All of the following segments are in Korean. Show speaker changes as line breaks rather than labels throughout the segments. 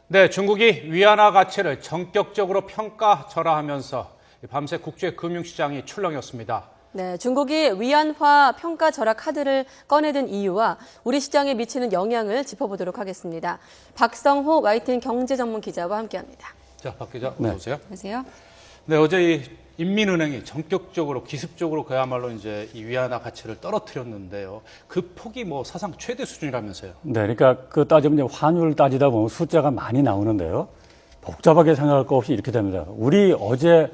네, 중국이 위안화 가치를 전격적으로 평가절하하면서 밤새 국제 금융시장이 출렁였습니다.
네, 중국이 위안화 평가 절하 카드를 꺼내든 이유와 우리 시장에 미치는 영향을 짚어보도록 하겠습니다. 박성호 YTN 경제전문 기자와 함께합니다.
자, 박 기자, 어서 오세요.
안녕하세요.
네, 어제 이 인민은행이 전격적으로 기습적으로 그야말로 이제 이 위안화 가치를 떨어뜨렸는데요. 그 폭이 뭐 사상 최대 수준이라면서요.
네, 그러니까 그 따지면 이제 환율을 따지다 보면 숫자가 많이 나오는데요. 복잡하게 생각할 거 없이 이렇게 됩니다. 우리 어제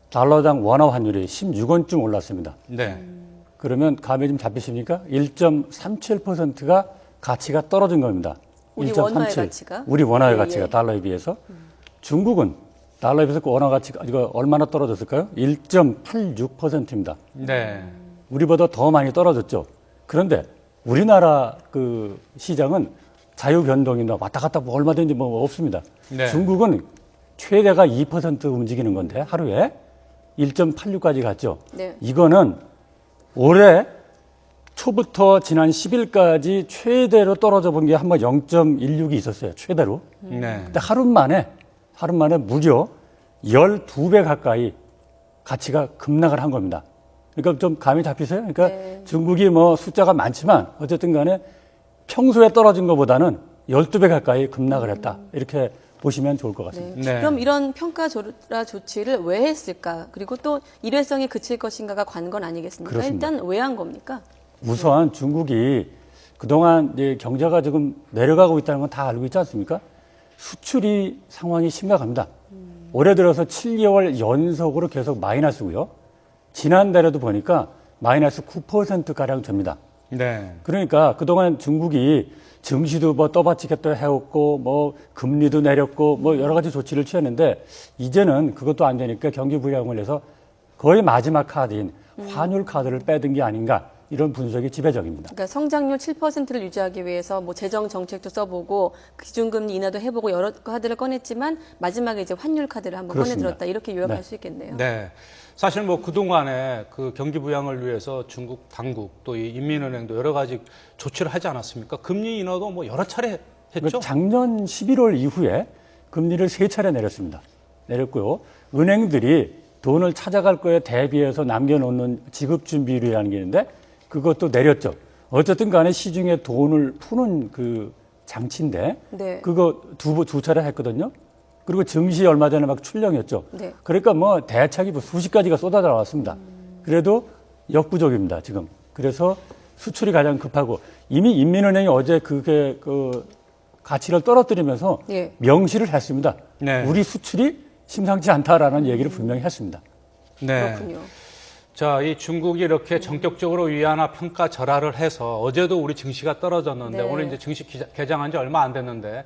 달러당 원화 환율이 16원쯤 올랐습니다.
네.
그러면 감이 좀 잡히십니까? 1.37%가 가치가 떨어진 겁니다.
우리
1.37.
원화의 가치가?
우리 원화의
예,
가치가
예.
달러에 비해서. 중국은 달러에 비해서 그 원화 가치가 이거 얼마나 떨어졌을까요? 1.86%입니다.
네.
우리보다 더 많이 떨어졌죠. 그런데 우리나라 그 시장은 자유 변동이나 왔다 갔다 뭐 얼마든지 뭐 없습니다.
네.
중국은 최대가 2% 움직이는 건데 하루에 1.86까지 갔죠.
네.
이거는 올해 초부터 지난 10일까지 최대로 떨어져 본 게 한 번 0.16이 있었어요. 최대로.
네.
근데 하루 만에 무려 12배 가까이 가치가 급락을 한 겁니다. 그러니까 좀 감이 잡히세요? 그러니까
네.
중국이 뭐 숫자가 많지만 어쨌든 간에 평소에 떨어진 것보다는 12배 가까이 급락을 했다. 이렇게 보시면 좋을 것 같습니다.
네.
네.
그럼 이런 평가 절하 조치를 왜 했을까? 그리고 또 일회성이 그칠 것인가가 관건 아니겠습니까?
그렇습니다.
일단 왜 한 겁니까?
우선 중국이 그동안 이제 경제가 지금 내려가고 있다는 건 다 알고 있지 않습니까? 수출이 상황이 심각합니다. 올해 들어서 7개월 연속으로 계속 마이너스고요. 지난달에도 보니까 마이너스 9%가량 됩니다.
네.
그러니까 그동안 중국이 증시도 뭐 떠받치겠다 해왔고 뭐 금리도 내렸고 뭐 여러 가지 조치를 취했는데 이제는 그것도 안 되니까 경기 부양을 해서 거의 마지막 카드인 환율 카드를 빼든 게 아닌가 이런 분석이 지배적입니다.
그러니까 성장률 7%를 유지하기 위해서 뭐 재정 정책도 써보고 기준금리 인하도 해보고 여러 카드를 꺼냈지만 마지막에 이제 환율 카드를 한번
그렇습니다.
꺼내들었다 이렇게 요약할
네.
수 있겠네요.
네. 사실 뭐 그동안에 그 경기 부양을 위해서 중국 당국 또 이 인민은행도 여러 가지 조치를 하지 않았습니까? 금리 인하도 뭐 여러 차례 했죠?
작년 11월 이후에 금리를 3차례 내렸습니다. 내렸고요. 은행들이 돈을 찾아갈 거에 대비해서 남겨놓는 지급준비율이라는 게 있는데 그것도 내렸죠. 어쨌든 간에 시중에 돈을 푸는 그 장치인데
네.
그거 두 차례 했거든요. 그리고 증시 얼마 전에 막 출렁였죠.
네.
그러니까 뭐 대책이 뭐 수십 가지가 쏟아져 나왔습니다. 그래도 역부족입니다, 지금. 그래서 수출이 가장 급하고 이미 인민은행이 어제 그게 그 가치를 떨어뜨리면서
예.
명시를 했습니다.
네.
우리 수출이 심상치 않다라는 얘기를 분명히 했습니다.
네.
그렇군요.
자, 이 중국이 이렇게 전격적으로 위안화 평가 절하를 해서 어제도 우리 증시가 떨어졌는데
네.
오늘 이제 증시 개장한 지 얼마 안 됐는데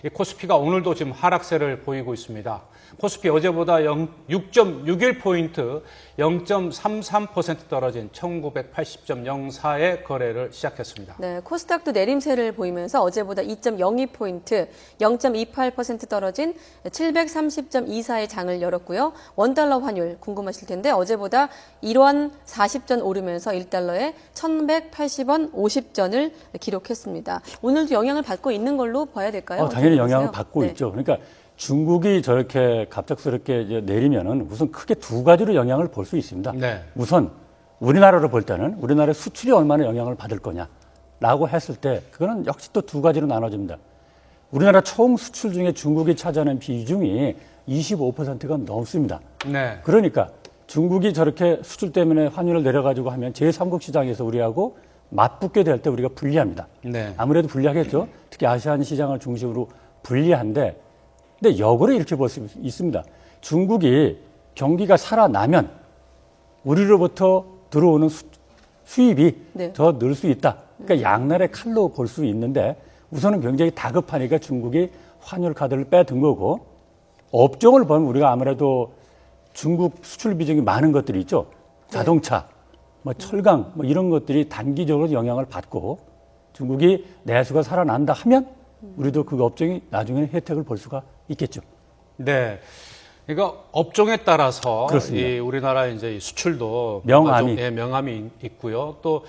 이 코스피가 오늘도 지금 하락세를 보이고 있습니다. 코스피 어제보다 6.61포인트 0.33% 떨어진 1980.04의 거래를 시작했습니다.
네, 코스닥도 내림세를 보이면서 어제보다 2.02포인트, 0.28% 떨어진 730.24의 장을 열었고요. 원달러 환율 궁금하실 텐데 어제보다 1원 40전 오르면서 1달러에 1,180원 50전을 기록했습니다. 오늘도 영향을 받고 있는 걸로 봐야 될까요?
당연히
어떻게
영향을
보세요?
받고
네.
있죠. 그러니까 중국이 저렇게 갑작스럽게 이제 내리면은 우선 크게 두 가지로 영향을 볼 수 있습니다.
네.
우선 우리나라로 볼 때는 우리나라의 수출이 얼마나 영향을 받을 거냐라고 했을 때 그거는 역시 또 두 가지로 나눠집니다. 우리나라 총 수출 중에 중국이 차지하는 비중이 25%가 넘습니다.
네.
그러니까 중국이 저렇게 수출 때문에 환율을 내려가지고 하면 제3국 시장에서 우리하고 맞붙게 될 때 우리가 불리합니다.
네.
아무래도 불리하겠죠. 특히 아시안 시장을 중심으로 불리한데 근데 역으로 이렇게 볼 수 있습니다. 중국이 경기가 살아나면 우리로부터 들어오는 수입이
네.
더 늘 수 있다. 그러니까 양날의 칼로 볼 수 있는데 우선은 굉장히 다급하니까 중국이 환율 카드를 빼든 거고 업종을 보면 우리가 아무래도 중국 수출 비중이 많은 것들이 있죠. 자동차, 뭐 철강, 뭐 이런 것들이 단기적으로 영향을 받고 중국이 내수가 살아난다 하면 우리도 그 업종이 나중에는 혜택을 볼 수가 있겠죠.
네. 그러니까 업종에 따라서
그렇습니다.
이 우리나라 이제 이 수출도
명암이.
명암이 있고요. 또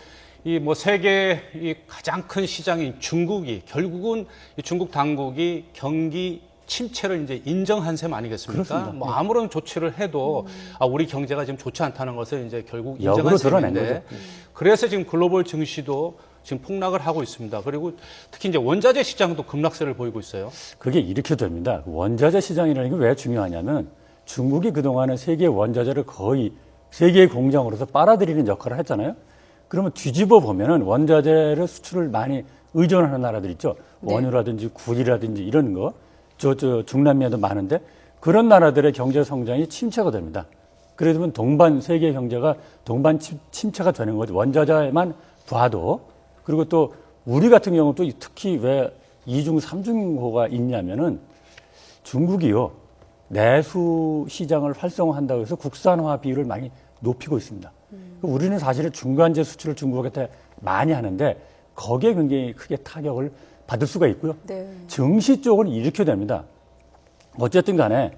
이 뭐 세계 이 가장 큰 시장인 중국이 결국은 이 중국 당국이 경기 침체를 이제 인정한 셈 아니겠습니까?
그렇습니다.
뭐 아무런 조치를 해도 우리 경제가 지금 좋지 않다는 것을 이제 결국
역으로
인정한
드러낸
셈인데
거죠.
그래서 지금 글로벌 증시도 지금 폭락을 하고 있습니다. 그리고 특히 이제 원자재 시장도 급락세를 보이고 있어요.
그게 이렇게 됩니다. 원자재 시장이라는 게 왜 중요하냐면 중국이 그동안은 세계 원자재를 거의 세계의 공장으로서 빨아들이는 역할을 했잖아요. 그러면 뒤집어 보면은 원자재를 수출을 많이 의존하는 나라들 있죠.
네.
원유라든지 구리라든지 이런 거, 중남미에도 많은데 그런 나라들의 경제 성장이 침체가 됩니다. 그러면 동반 세계 경제가 동반 침체가 되는 거죠. 원자재만 봐도. 그리고 또 우리 같은 경우는 또 특히 왜 이중 삼중호가 있냐면은 중국이요. 내수 시장을 활성화한다고 해서 국산화 비율을 많이 높이고 있습니다. 우리는 사실은 중간재 수출을 중국한테 많이 하는데 거기에 굉장히 크게 타격을 받을 수가 있고요.
네.
증시 쪽은 이렇게 됩니다. 어쨌든 간에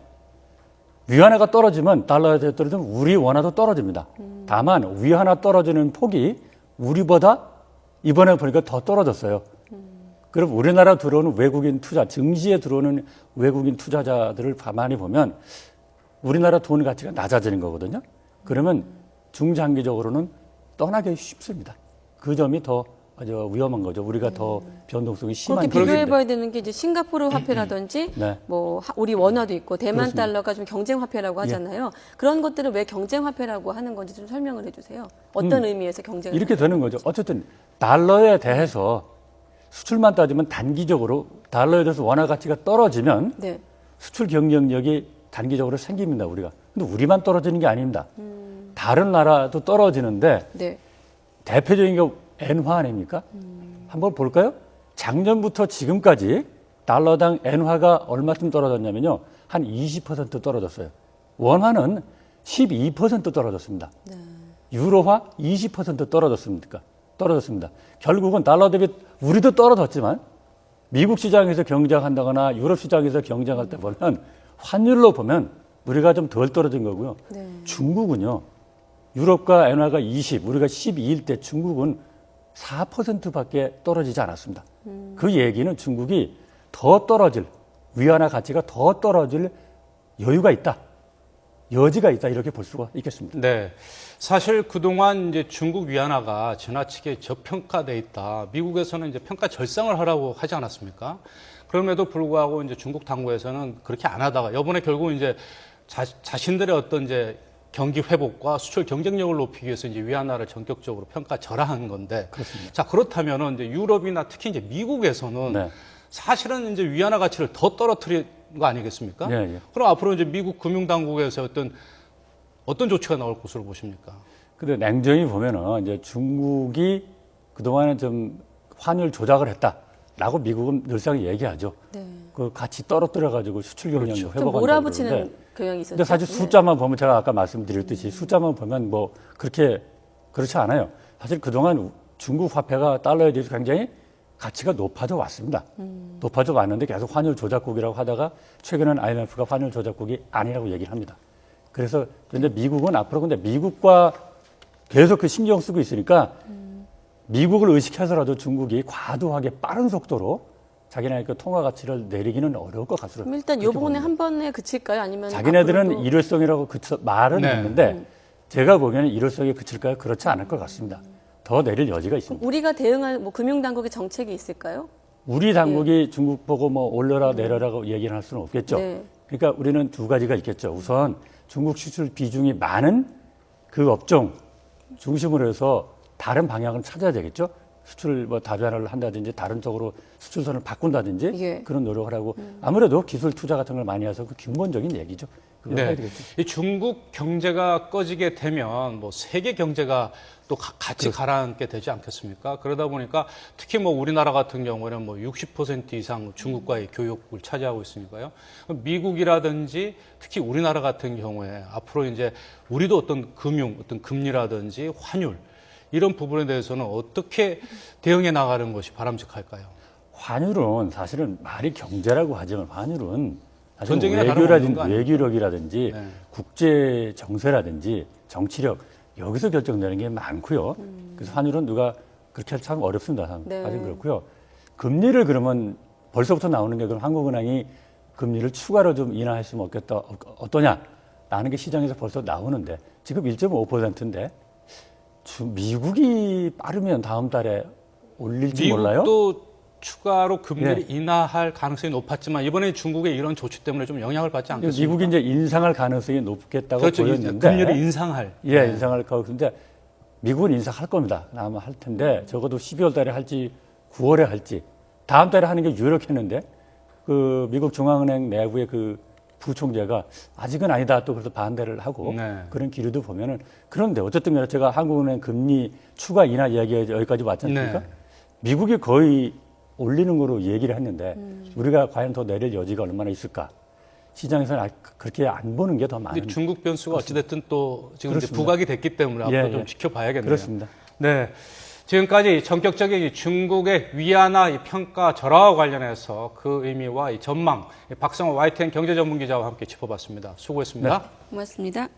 위안화가 떨어지면 달러가 떨어지면 우리 원화도 떨어집니다. 다만 위안화 떨어지는 폭이 우리보다 이번에 보니까 더 떨어졌어요. 그럼 우리나라 들어오는 외국인 투자, 증시에 들어오는 외국인 투자자들을 가만히 보면 우리나라 돈 가치가 낮아지는 거거든요. 그러면 중장기적으로는 떠나기 쉽습니다. 그 점이 더 아주 위험한 거죠. 우리가 더 변동성이 심한
그렇게 비교해봐야 되는 게 이제 싱가포르 화폐라든지
네.
뭐 우리 원화도 있고 대만
그렇습니다.
달러가 좀 경쟁 화폐라고 하잖아요. 그런 것들을 왜 경쟁 화폐라고 하는 건지 좀 설명을 해주세요. 어떤 의미에서 경쟁?
이렇게 되는 거죠. 어쨌든 달러에 대해서 수출만 따지면 단기적으로 달러에 대해서 원화 가치가 떨어지면
네.
수출 경쟁력이 단기적으로 생깁니다. 우리가. 근데 우리만 떨어지는 게 아닙니다. 다른 나라도 떨어지는데
네.
대표적인 게 엔화 아닙니까? 한번 볼까요? 작년부터 지금까지 달러당 엔화가 얼마쯤 떨어졌냐면요. 한 20% 떨어졌어요. 원화는 12% 떨어졌습니다.
네.
유로화 20% 떨어졌습니다. 결국은 달러 대비 우리도 떨어졌지만 미국 시장에서 경쟁한다거나 유럽 시장에서 경쟁할 때 보면 환율로 보면 우리가 좀 덜 떨어진 거고요.
네.
중국은요. 유럽과 엔화가 20, 우리가 12일 때 중국은 4%밖에 떨어지지 않았습니다. 그 얘기는 중국이 더 떨어질, 위안화 가치가 더 떨어질 여유가 있다. 여지가 있다. 이렇게 볼 수가 있겠습니다.
네. 사실 그동안 이제 중국 위안화가 지나치게 저평가돼 있다. 미국에서는 이제 평가 절상을 하라고 하지 않았습니까? 그럼에도 불구하고 이제 중국 당국에서는 그렇게 안 하다가 이번에 결국 이제 자신들의 어떤 이제 경기 회복과 수출 경쟁력을 높이기 위해서 이제 위안화를 전격적으로 평가 절하한 건데.
그렇습니다.
자, 그렇다면은 이제 유럽이나 특히 이제 미국에서는
네.
사실은 이제 위안화 가치를 더 떨어뜨린 거 아니겠습니까?
예, 예.
그럼 앞으로 이제 미국 금융당국에서 어떤 조치가 나올 것으로 보십니까?
근데 냉정히 보면은 이제 중국이 그동안은 좀 환율 조작을 했다라고 미국은 늘상 얘기하죠.
네.
그 같이 떨어뜨려가지고 수출 경쟁력
좀
회복한다고
몰아붙이는
그러는데
경향이 있었죠.
근데 사실
네.
숫자만 보면 제가 아까 말씀드렸듯이 숫자만 보면 뭐 그렇게 그렇지 않아요. 사실 그동안 중국 화폐가 달러에 대해서 굉장히 가치가 높아져 왔습니다. 높아져 왔는데 계속 환율 조작국이라고 하다가 최근에는 IMF가 환율 조작국이 아니라고 얘기를 합니다. 그래서 근데 미국은 앞으로 근데 미국과 계속 그 신경 쓰고 있으니까 미국을 의식해서라도 중국이 과도하게 빠른 속도로 자기네 그 통화 가치를 내리기는 어려울 것 같습니다.
그럼 일단 요번에 한 번에 그칠까요? 아니면
자기네들은
앞으로도?
일회성이라고 말은
네.
했는데 제가 보기에는 일회성이 그칠까요? 그렇지 않을 것 같습니다. 더 내릴 여지가 있습니다.
우리가 대응할 뭐 금융당국의 정책이 있을까요?
우리 당국이 중국 보고 뭐 올려라 내려라고 얘기를 할 수는 없겠죠.
네.
그러니까 우리는 두 가지가 있겠죠. 우선 중국 수출 비중이 많은 그 업종 중심으로 해서 다른 방향을 찾아야 되겠죠. 수출 뭐 다변화를 한다든지 다른 쪽으로 수출선을 바꾼다든지
예.
그런 노력을 하고 아무래도 기술 투자 같은 걸 많이 해서 그 근본적인 얘기죠. 그걸 해야
네.
되겠죠.
이 중국 경제가 꺼지게 되면 뭐 세계 경제가 또 같이 가라앉게 되지 않겠습니까? 그러다 보니까 특히 뭐 우리나라 같은 경우에는 뭐 60% 이상 중국과의 교역을 차지하고 있으니까요. 미국이라든지 특히 우리나라 같은 경우에 앞으로 이제 우리도 어떤 어떤 금리라든지 환율 이런 부분에 대해서는 어떻게 대응해 나가는 것이 바람직할까요?
환율은 사실은 말이 경제라고 하지만 환율은 사실
전쟁이나 다름없는 거
외교라든지
아닙니까?
외교력이라든지
네.
국제 정세라든지 정치력 여기서 결정되는 게 많고요. 그래서 환율은 누가 그렇게 참 어렵습니다.
네.
사실 그렇고요. 금리를 그러면 벌써부터 나오는 게 그럼 한국은행이 금리를 추가로 좀 인하했으면 어떠냐라는 게 시장에서 벌써 나오는데 지금 1.5%인데 미국이 빠르면 다음 달에 올릴지 몰라요?
미국도 추가로 금리를 인하할 가능성이 높았지만 이번에 중국의 이런 조치 때문에 좀 영향을 받지 않겠습니까?
미국이 이제 인상할 가능성이 높겠다고
그렇죠.
보였는데
금리를 인상할.
예, 인상할 거고 근데 미국은 인상할 겁니다. 아마 할 텐데 적어도 12월 달에 할지 9월에 할지 다음 달에 하는 게 유력했는데 그 미국 중앙은행 내부의 그 부총재가 아직은 아니다 또 그래서 반대를 하고
네.
그런 기류도 보면은 그런데 어쨌든 간에 제가 한국은행 금리 추가 인하 이야기가 여기까지 왔지 않습니까?
네.
미국이 거의 올리는 거로 얘기를 했는데 우리가 과연 더 내릴 여지가 얼마나 있을까? 시장에서는 그렇게 안 보는 게 더
근데
많은.
중국 변수가 어찌됐든 또 지금 이제
그렇습니다.
부각이 됐기 때문에 앞으로
예,
좀
예.
지켜봐야겠네요.
그렇습니다.
네. 지금까지 전격적인 이 중국의 위안화 이 평가 절하와 관련해서 그 의미와 이 전망, 박성호 YTN 경제전문기자와 함께 짚어봤습니다. 수고했습니다.
네.
고맙습니다.